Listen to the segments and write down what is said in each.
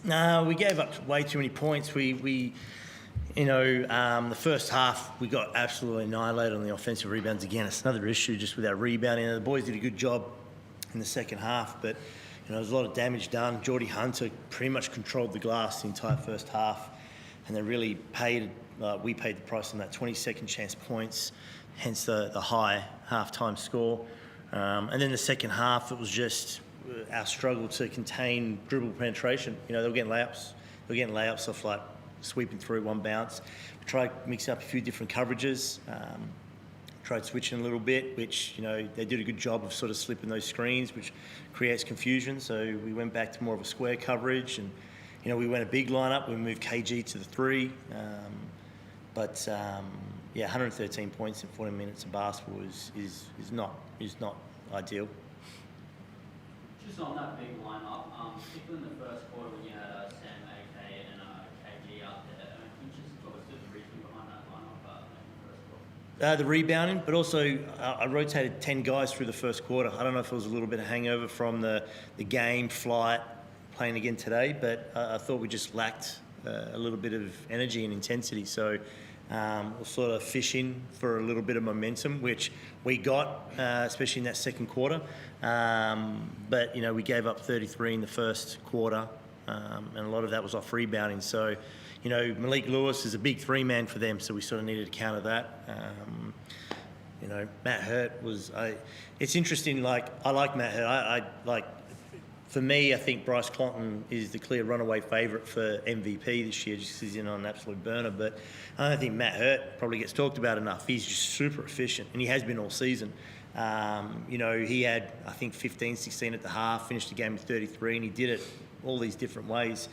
No, we gave up way too many points. The first half we got absolutely annihilated on the offensive rebounds again. It's another issue just with our rebounding. The boys did a good job in the second half, but there was a lot of damage done. Geordie Hunter pretty much controlled the glass the entire first half, and they really we paid the price on that 20-second chance points, hence the high half-time score. And then the second half, it was just our struggle to contain dribble penetration. They were getting layups. They were getting layups off like sweeping through one bounce. We tried mixing up a few different coverages. Tried switching a little bit, which they did a good job of sort of slipping those screens, which creates confusion. So we went back to more of a square coverage, and we went a big lineup. We moved KG to the 3, 113 points in 40 minutes of basketball is not ideal. Just on that big lineup, particularly in the first quarter when you had Sam, AK, and KG out there, can you just talk us through the reasoning behind that lineup in the first quarter? The rebounding, but also I rotated 10 guys through the first quarter. I don't know if it was a little bit of hangover from the game, flight, playing again today, but I thought we just lacked a little bit of energy and intensity. So we're sort of fishing for a little bit of momentum, which we got, especially in that second quarter. But we gave up 33 in the first quarter, and a lot of that was off rebounding. So, Malik Lewis is a big 3-man for them, so we sort of needed to counter that. Matt Hurt was. It's interesting. I like Matt Hurt. For me, I think Bryce Clonton is the clear runaway favourite for MVP this year, just because he's in on an absolute burner. But I don't think Matt Hurt probably gets talked about enough. He's just super efficient, and he has been all season. He had, I think, 15, 16 at the half, finished the game with 33, and he did it all these different ways.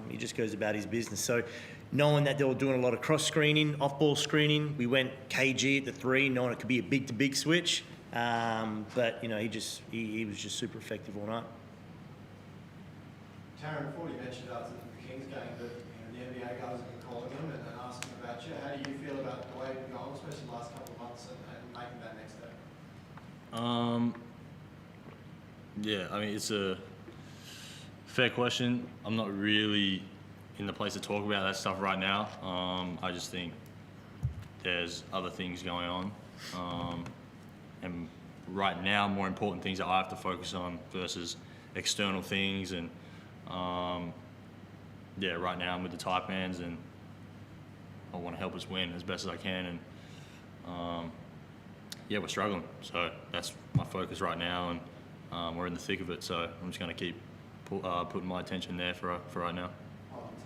He just goes about his business. So knowing that they were doing a lot of cross-screening, off-ball screening, we went KG at the 3, knowing it could be a big-to-big switch. But he was just super effective all night. Taran, before you mentioned after the Kings game that the NBA guys have been calling them and asking about you. How do you feel about the way it's gone, especially the last couple of months, and making that next step? It's a fair question. I'm not really in the place to talk about that stuff right now. I just think there's other things going on. And right now, more important things that I have to focus on versus external things. And right now I'm with the Type Mans, and I want to help us win as best as I can. And we're struggling, so that's my focus right now, and we're in the thick of it. So I'm just going to keep putting my attention there for right now.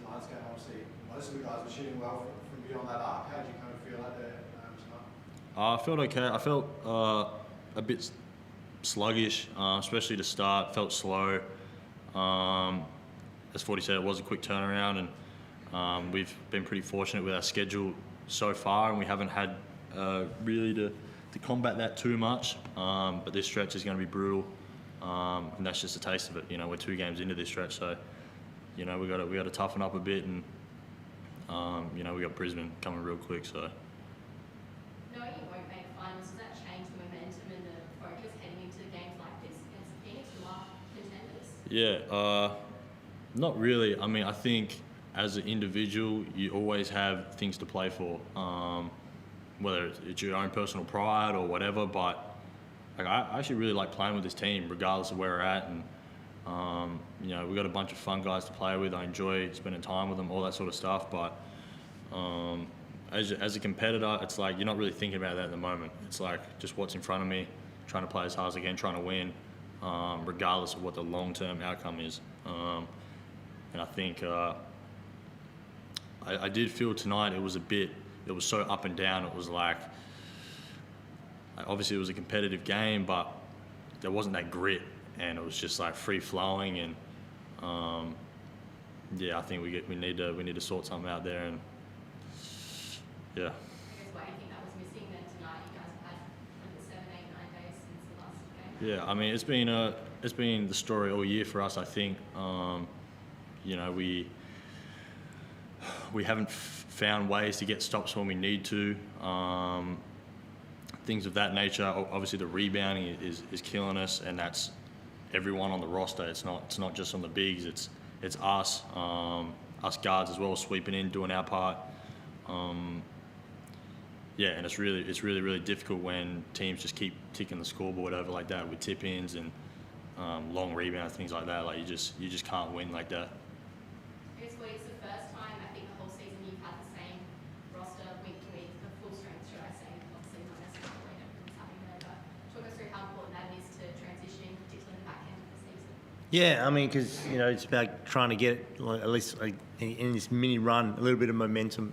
Tonight's game, obviously, most of the guys were shooting well from beyond that arc. How did you kind of feel out there tonight? I felt okay. I felt a bit sluggish, especially to start. Felt slow. As Forde said, it was a quick turnaround, and we've been pretty fortunate with our schedule so far, and we haven't had really to combat that too much. But this stretch is going to be brutal, and that's just a taste of it. We're 2 games into this stretch, so we got to toughen up a bit, and we got Brisbane coming real quick. So. Knowing you won't make finals, does that change the momentum and the focus heading into games like this against Phoenix, who are contenders? Not really. I mean, I think as an individual, you always have things to play for, whether it's your own personal pride or whatever. But I actually really like playing with this team, regardless of where we're at. And we've got a bunch of fun guys to play with. I enjoy spending time with them, all that sort of stuff. But as a competitor, it's like you're not really thinking about that at the moment. It's like just what's in front of me, trying to play as hard as I can, trying to win, regardless of what the long-term outcome is. And I think I did feel tonight it was so up and down. It was like, obviously it was a competitive game, but there wasn't that grit, and it was just like free-flowing. And I think we need to sort something out there. And I guess why do you think that was missing then tonight? You guys have had 7, 8, 9 days since the last game. Yeah, I mean, it's been the story all year for us, I think. We haven't found ways to get stops when we need to. Things of that nature. Obviously, the rebounding is killing us, and that's everyone on the roster. It's not just on the bigs. It's it's us, us guards as well, sweeping in, doing our part. Yeah, and it's really difficult when teams just keep ticking the scoreboard over like that with tip-ins and long rebounds, things like that. Like you just can't win like that. I guess it's the first time I think the whole season you've had the same roster week to week, the full strength, should I say? Obviously not necessarily everything's happening there, but talk us through how important that is to transitioning, particularly in the back end of the season. Yeah, I mean, because it's about trying to get like, at least like, in this mini run a little bit of momentum.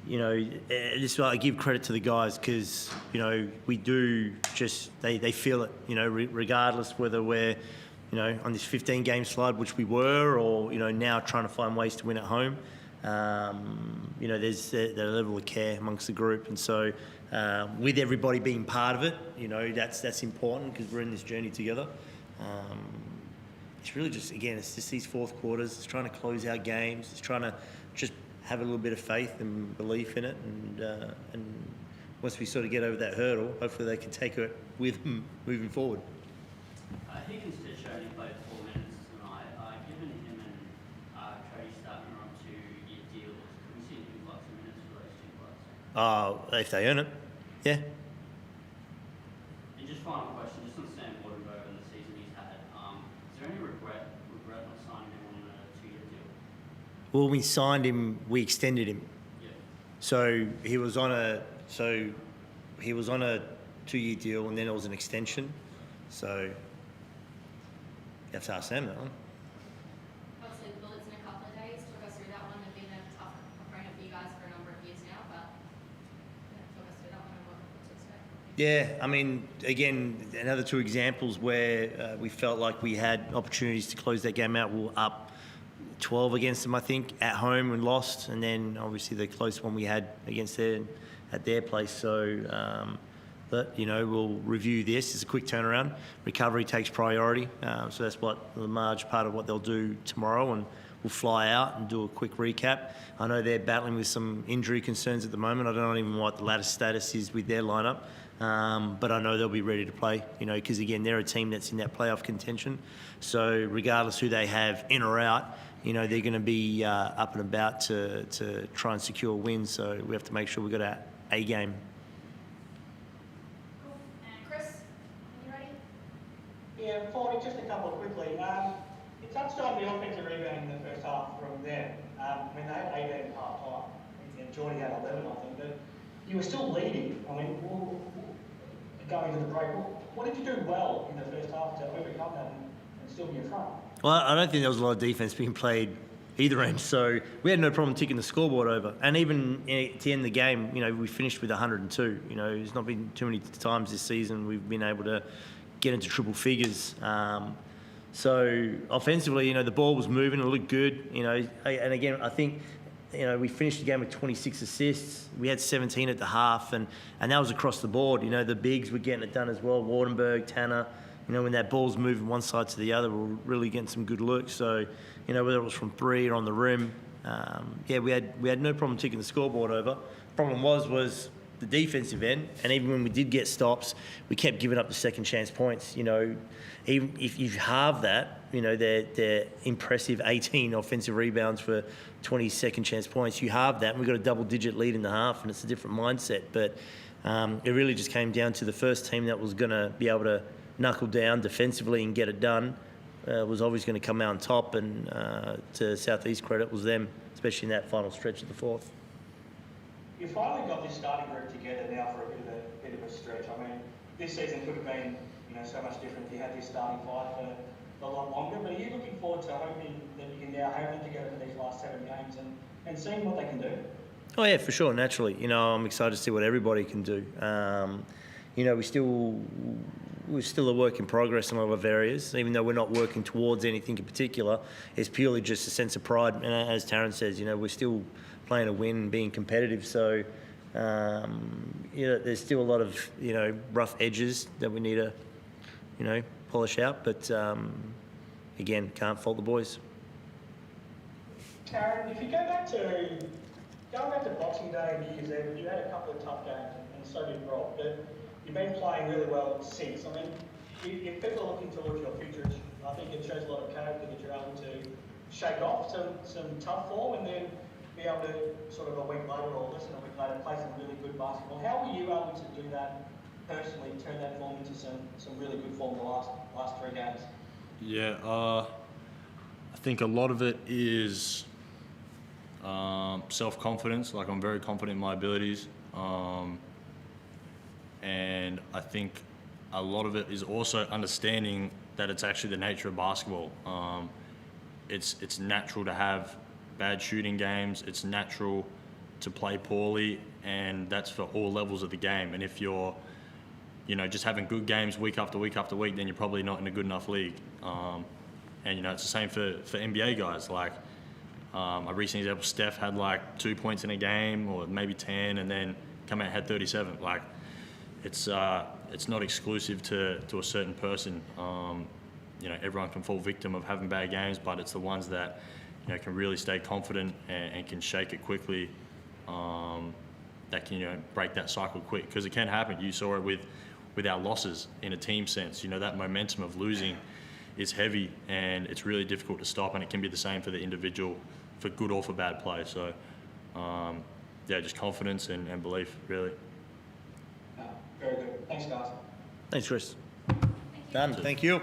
This I give credit to the guys because we do just they feel it. Regardless whether we're on this 15-game slide, which we were, or now trying to find ways to win at home. There's the level of care amongst the group, and so with everybody being part of it, that's important because we're in this journey together. It's really just it's just these fourth quarters. It's trying to close our games. It's trying to just have a little bit of faith and belief in it, and once we sort of get over that hurdle, hopefully they can take it with them moving forward. Higgins did show he played 4 minutes tonight. Given him and Cody starting on 2-year deals, can we see him like 2 minutes for those two players? If they earn it, yeah. And just final question, just on Sam Waterberg and the season he's had, is there any regret not signing him on a 2-year deal? Well, we signed him, we extended him. Yeah. So he was on a 2-year deal, and then it was an extension. So you have to ask Sam that one. Obviously, the Bullets in a couple of days. Talk us through that one. They've been a tough opponent for you guys for a number of years now, but talk us through that one and what to expect. Yeah, I mean, again, another 2 examples where we felt like we had opportunities to close that game out. We were up 12 against them, I think, at home and lost, and then obviously the close one we had against at their place. So, but we'll review this. It's a quick turnaround. Recovery takes priority, so that's what the large part of what they'll do tomorrow, and we'll fly out and do a quick recap. I know they're battling with some injury concerns at the moment. I don't even know what the latest status is with their lineup, but I know they'll be ready to play. Because again, they're a team that's in that playoff contention. So regardless who they have in or out, they're going to be up and about to try and secure wins. So we have to make sure we've got our A game. Cool. And Chris, are you ready? Yeah, Forde, just a couple quickly. You touched on the offensive rebounding in the first half from them. They had 18 at half time, and Geordie had 11, I think, but you were still leading. Going to the break, what did you do well in the first half to overcome that and still be in front? Well, I don't think there was a lot of defence being played either end, so we had no problem ticking the scoreboard over. And even at the end of the game, we finished with 102. There's not been too many times this season we've been able to get into triple figures. So offensively, the ball was moving, it looked good. And again, I think we finished the game with 26 assists. We had 17 at the half, and that was across the board. The bigs were getting it done as well. Wardenberg, Tanner. When that ball's moving one side to the other, we're really getting some good looks. So, whether it was from 3 or on the rim, we had no problem ticking the scoreboard over. Problem was the defensive end, and even when we did get stops, we kept giving up the second chance points. Even if you halve that, they're impressive 18 offensive rebounds for 20 second chance points. You halve that, and we got a double-digit lead in the half, and it's a different mindset. But it really just came down to the first team that was going to be able to knuckle down defensively and get it done. Was always going to come out on top, and to Southeast credit was them, especially in that final stretch of the fourth. You finally got this starting group together now for a bit of a stretch. This season could have been so much different if you had this starting five for a lot longer. But are you looking forward to hoping that you can now have them together for these last 7 games and seeing what they can do? Oh yeah, for sure. Naturally, I'm excited to see what everybody can do. We're still a work in progress in a lot of areas, even though we're not working towards anything in particular. It's purely just a sense of pride. And as Taran says, we're still playing to win and being competitive. So, there's still a lot of, rough edges that we need to, polish out. But, again, can't fault the boys. Taran, if you go back to Boxing Day and New Year's Eve, you had a couple of tough games, and so did Rob. But you've been playing really well since. I mean, if people are looking towards your future, I think it shows a lot of character that you're able to shake off some tough form and then be able to sort of a week later or less than a week later play some really good basketball. How were you able to do that personally, turn that form into some really good form the last 3 games? Yeah, I think a lot of it is self-confidence. Like, I'm very confident in my abilities. And I think a lot of it is also understanding that it's actually the nature of basketball. It's natural to have bad shooting games. It's natural to play poorly, and that's for all levels of the game. And if you're, just having good games week after week after week, then you're probably not in a good enough league. And it's the same for NBA guys. Like, a recent example, Steph had like 2 points in a game, or maybe 10, and then come out and had 37. Like, it's not exclusive to a certain person. Everyone can fall victim of having bad games, but it's the ones that can really stay confident and can shake it quickly. That can break that cycle quick, because it can happen. You saw it with our losses in a team sense. That momentum of losing is heavy, and it's really difficult to stop, and it can be the same for the individual, for good or for bad play. So just confidence and belief, really. Very good. Thanks, guys. Thanks, Chris. Thank you. Done. Thank you.